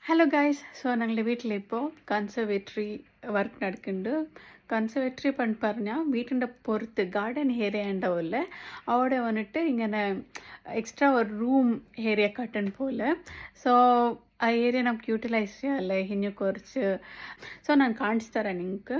Hello guys so ഞങ്ങളുടെ വീട്ടിലിപ്പോൾ conservatory work നടക്കുന്നുണ്ട്. Conservatory പറഞ്ഞാൽ വീട്ടിൻ്റെ പുറത്ത് ഗാർഡൻ ഏരിയ ഉണ്ടാവില്ലേ, അവിടെ വന്നിട്ട് ഇങ്ങനെ എക്സ്ട്രാ ഒരു റൂം ഏരിയ കട്ടൺ പോലെ. സോ ആ ഏരിയ നമുക്ക് യൂട്ടിലൈസ് ചെയ്യാമല്ലേ ഇനി കുറച്ച്. സോ ഞാൻ കാണിച്ചു തരാം നിങ്ങൾക്ക്.